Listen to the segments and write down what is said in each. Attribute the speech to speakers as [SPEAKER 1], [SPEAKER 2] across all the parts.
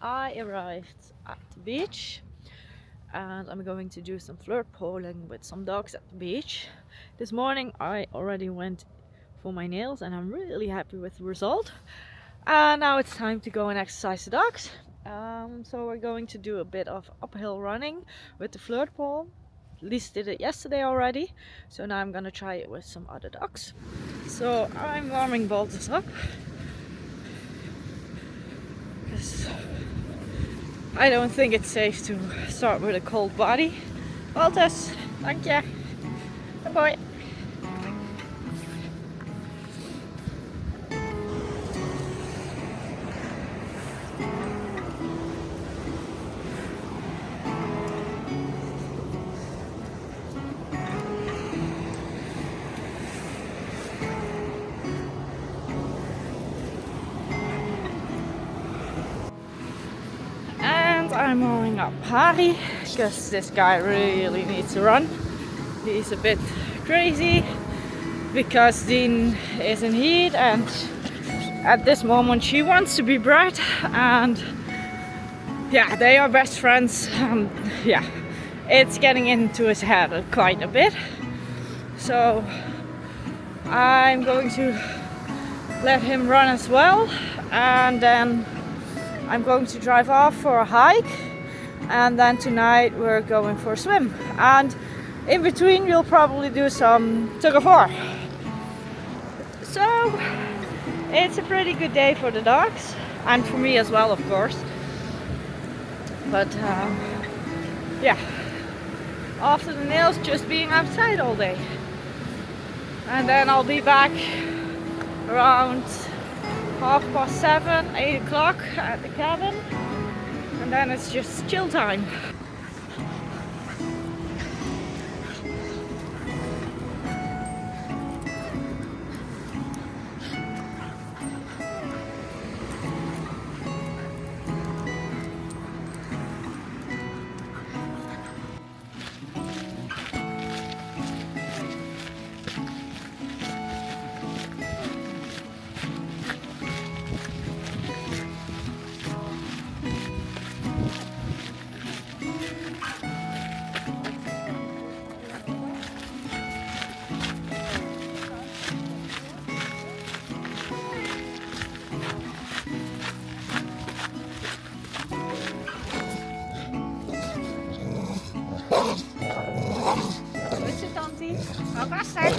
[SPEAKER 1] I arrived at the beach and I'm going to do some flirt polling with some dogs at the beach. This morning I already went for my nails and I'm really happy with the result. And now it's time to go and exercise the dogs. So we're going to do a bit of uphill running with the flirt pole. At least did it yesterday already. So now I'm gonna try it with some other dogs. So I'm warming Baltus up. I don't think it's safe to start with a cold body. Baltus, thank you. Good boy. I'm warming up Harry because this guy really needs to run. He's a bit crazy because Dean is in heat and at this moment she wants to be bred, and yeah, they are best friends. Yeah, it's getting into his head quite a bit. So I'm going to let him run as well, and then I'm going to drive off for a hike, and then tonight we're going for a swim, and in between we'll probably do some tug of war. So it's a pretty good day for the dogs and for me as well, of course. But yeah, after the nails, just being outside all day, and then I'll be back around 7:30, 8 o'clock at the cabin, and then it's just chill time. How fast are you?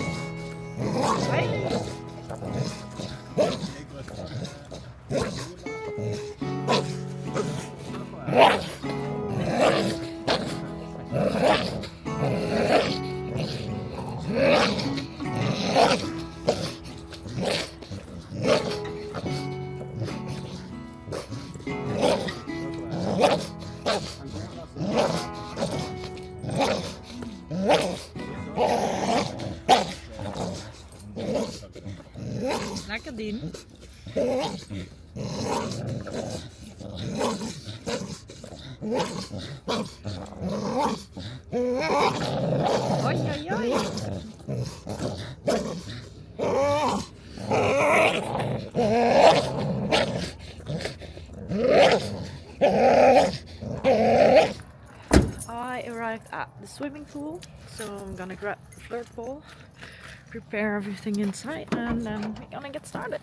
[SPEAKER 1] Lekker Dien. Oi, oi, oi. I arrived at the swimming pool, so I'm gonna grab the flirt pole, prepare everything inside, and then we're gonna get started.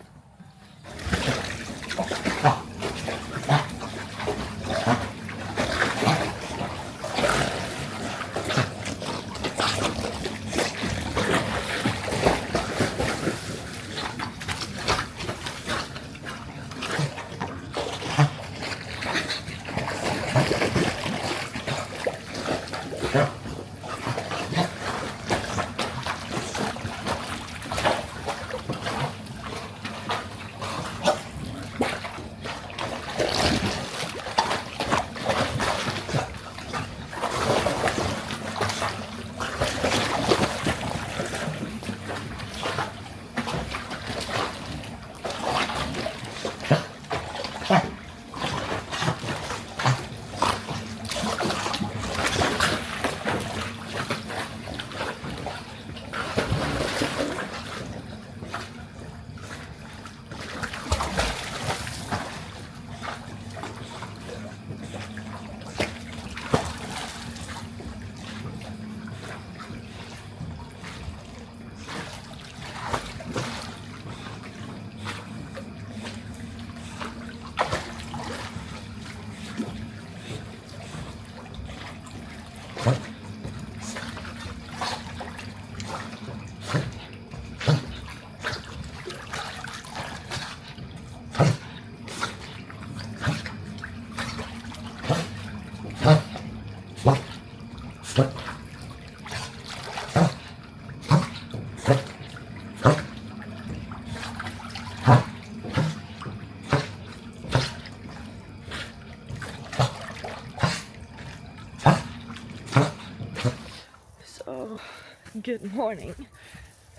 [SPEAKER 1] Good morning.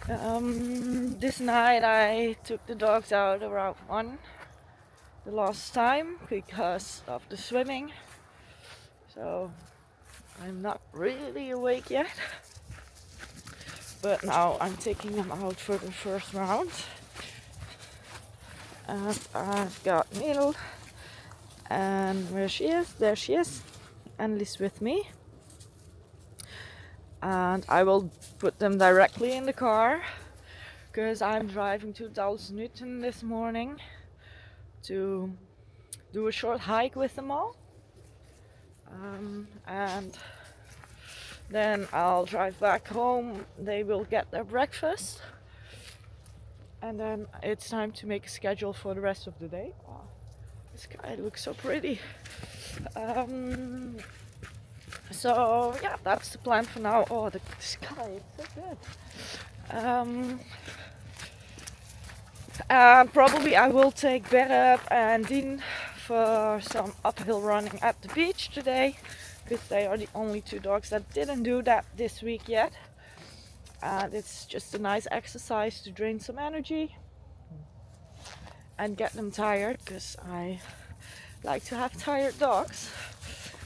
[SPEAKER 1] This night I took the dogs out around 1 the last time because of the swimming. So I'm not really awake yet. But now I'm taking them out for the first round. And I've got Needle. And where she is, there she is. Annelie's with me. And I will put them directly in the car because I'm driving to Newton this morning to do a short hike with them all. And then I'll drive back home. They will get their breakfast. And then it's time to make a schedule for the rest of the day. Oh, the sky looks so pretty. So yeah, that's the plan for now. Oh, the sky is so good. And probably I will take Berep and Dean for some uphill running at the beach today, because they are the only two dogs that didn't do that this week yet. And it's just a nice exercise to drain some energy and get them tired, because I like to have tired dogs,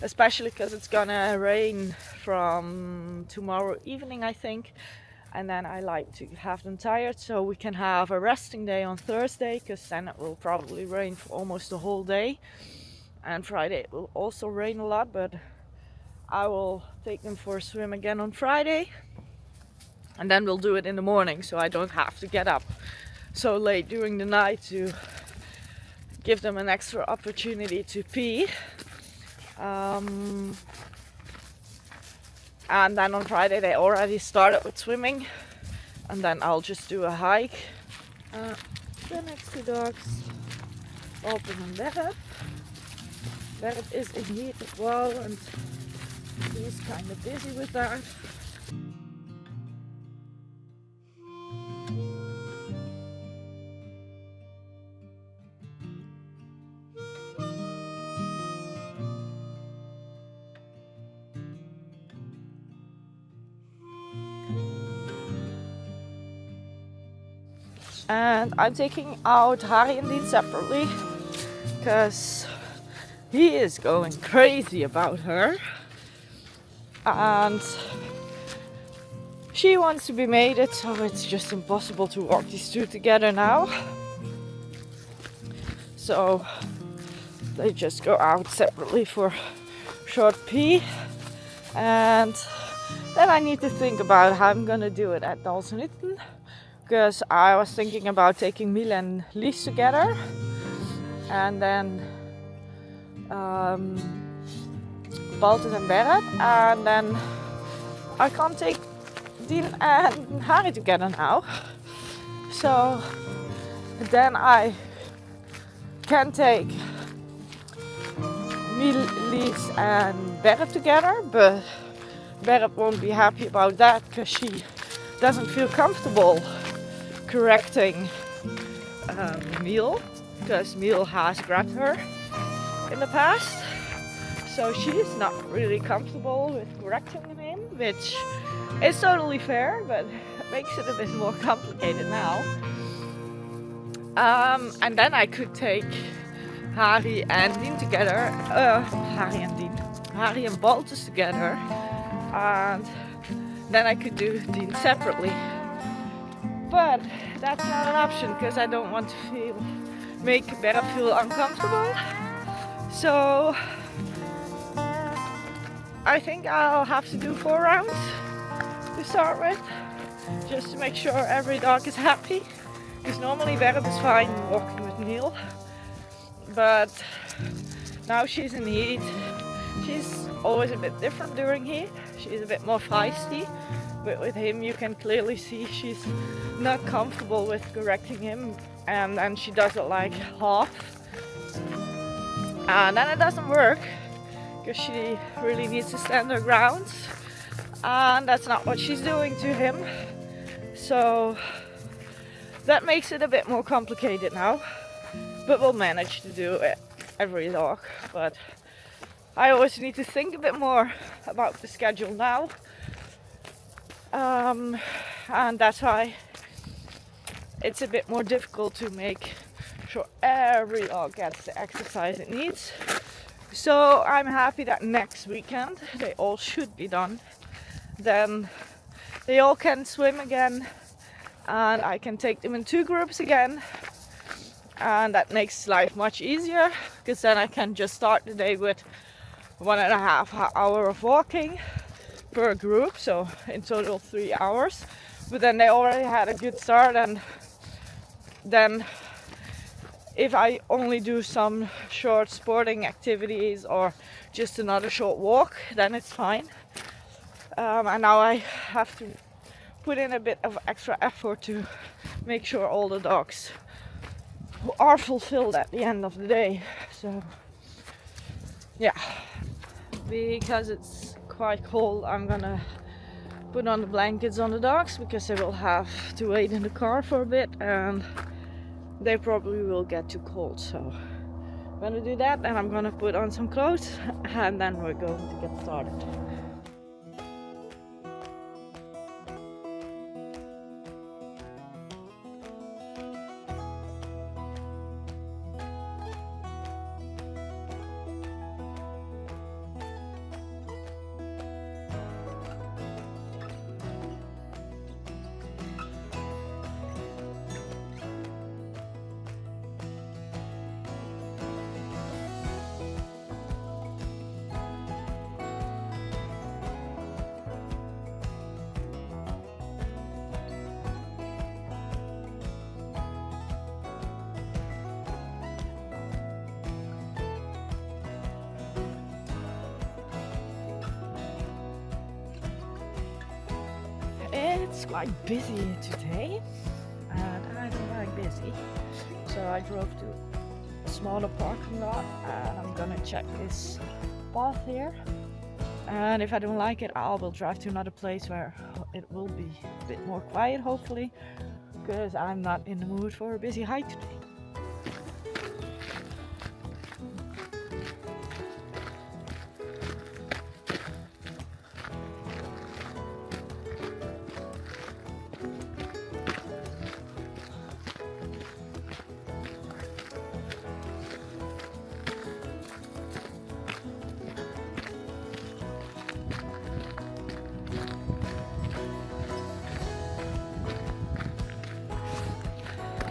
[SPEAKER 1] especially because it's gonna rain from tomorrow evening, I think. And then I like to have them tired so we can have a resting day on Thursday, because then it will probably rain for almost the whole day. And Friday it will also rain a lot, but I will take them for a swim again on Friday. And then we'll do it in the morning, so I don't have to get up so late during the night to give them an extra opportunity to pee. And then on Friday they already started with swimming, and then I'll just do a hike. The next two dogs, Open and Berep. Berep is in heat as well, and he's kind of busy with that. And I'm taking out Harry and Dean separately because he is going crazy about her. And she wants to be mated, so it's just impossible to walk these two together now. So they just go out separately for short pee. And then I need to think about how I'm gonna do it at Newton. Because I was thinking about taking Miele and Lies together, and then Baltus and Berep, and then I can't take Dean and Harry together now. So then I can take Miele, Lies and Berep together, but Berep won't be happy about that because she doesn't feel comfortable correcting Miele, because Miele has grabbed her in the past, so she's not really comfortable with correcting him, which is totally fair, but it makes it a bit more complicated now. And then I could take Harry and Dean together, Harry and Baltus together, and then I could do Dean separately. But that's not an option because I don't want to make Berep feel uncomfortable. So I think I'll have to do 4 rounds to start with, just to make sure every dog is happy. Because normally Berep is fine walking with Miele, but now she's in heat. She's always a bit different during heat. She's a bit more feisty. But with him you can clearly see she's not comfortable with correcting him, and then she does it like half, and then it doesn't work because she really needs to stand her ground, and that's not what she's doing to him. So that makes it a bit more complicated now, but we'll manage to do it every dog. But I always need to think a bit more about the schedule now. And that's why it's a bit more difficult to make sure every dog gets the exercise it needs. So I'm happy that next weekend they all should be done. Then they all can swim again, and I can take them in 2 groups again, and that makes life much easier, because then I can just start the day with 1.5 hours of walking per group, so in total 3 hours. But then they already had a good start, and then if I only do some short sporting activities or just another short walk, then it's fine. And now I have to put in a bit of extra effort to make sure all the dogs are fulfilled at the end of the day. So yeah, because it's quite cold, I'm gonna put on the blankets on the dogs, because they will have to wait in the car for a bit and they probably will get too cold. So I'm gonna do that, and I'm gonna put on some clothes, and then we're going to get started. It's quite busy today, and I don't like busy, so I drove to a smaller parking lot, and I'm gonna check this path here, and if I don't like it, I will drive to another place where it will be a bit more quiet, hopefully, because I'm not in the mood for a busy hike today.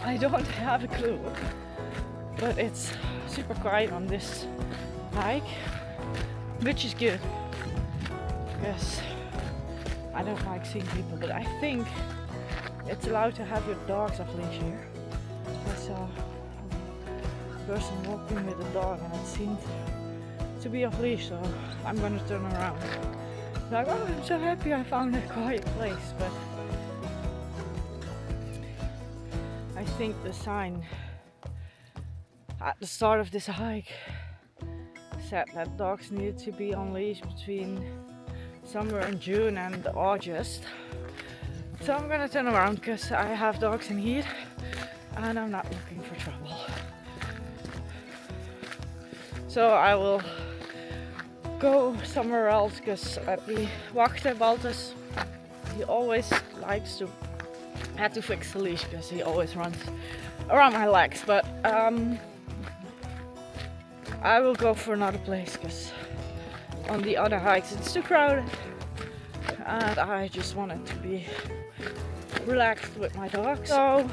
[SPEAKER 1] I don't have a clue, but it's super quiet on this hike, which is good, because I don't like seeing people, but I think it's allowed to have your dogs off leash here. I saw a person walking with a dog and it seemed to be off leash, so I'm gonna turn around. Like, oh, I'm so happy I found a quiet place, but I think the sign at the start of this hike said that dogs need to be on leash between somewhere in June and August. So I'm gonna turn around, because I have dogs in heat and I'm not looking for trouble. So I will go somewhere else, because at the Ankes.Staffords he always likes to have to fix the leash, because he always runs around my legs. But I will go for another place, because on the other hikes it's too crowded and I just wanted to be relaxed with my dog. So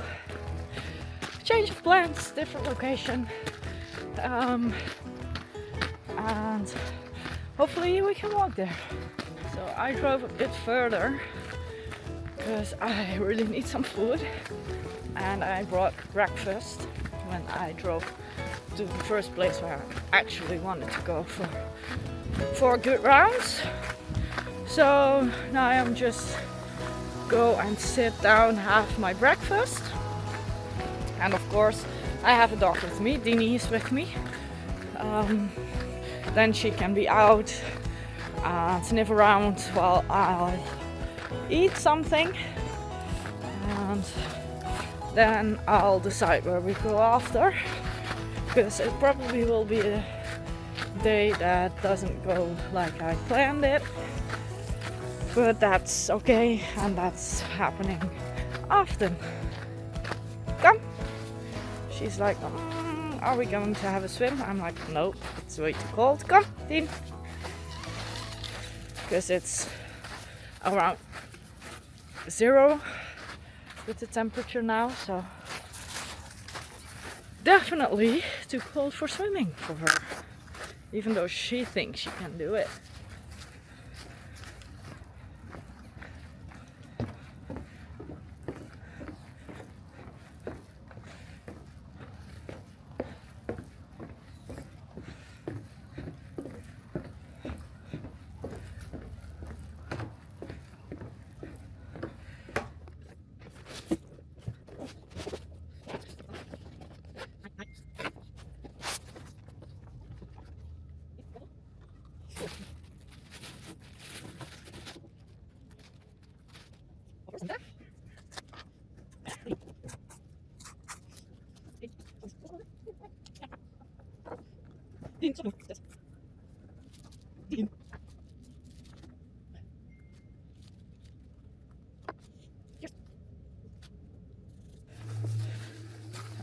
[SPEAKER 1] change of plans, different location, and hopefully we can walk there. So I drove a bit further because I really need some food, and I brought breakfast when I drove to the first place where I actually wanted to go for good rounds. So now I'm just go and sit down, have my breakfast, and of course I have a dog with me. Dini is with me. Then she can be out and sniff around while I eat something, and then I'll decide where we go after, because it probably will be a day that doesn't go like I planned it. but that's okay, and that's happening often. Come. She's like, are we going to have a swim? I'm like, nope, it's way too cold. Come, Dean. Because it's around 0 with the temperature now, so definitely too cold for swimming for her, even though she thinks she can do it.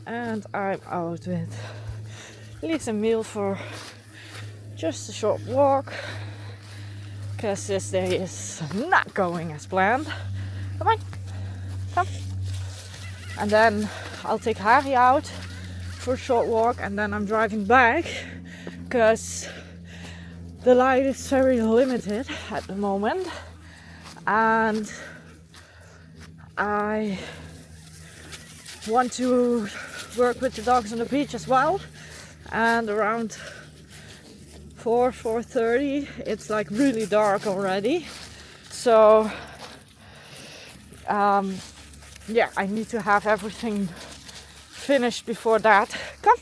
[SPEAKER 1] And I'm out with Lies and Meal for just a short walk, because this day is not going as planned. Come on, come. And then I'll take Harry out for a short walk, and then I'm driving back because the light is very limited at the moment, and I want to work with the dogs on the beach as well. And around 4:30 it's like really dark already, so yeah, I need to have everything finished before that. Come.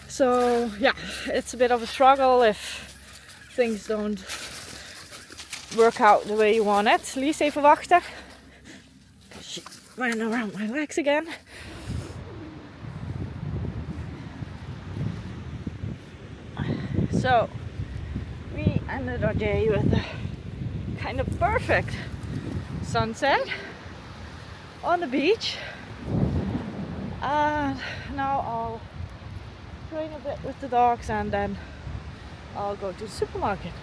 [SPEAKER 1] So yeah, it's a bit of a struggle if things don't work out the way you want it. Lies, even wachten. She ran around my legs again. So we ended our day with a kind of perfect sunset on the beach, and now I'll train a bit with the dogs, and then I'll go to the supermarket.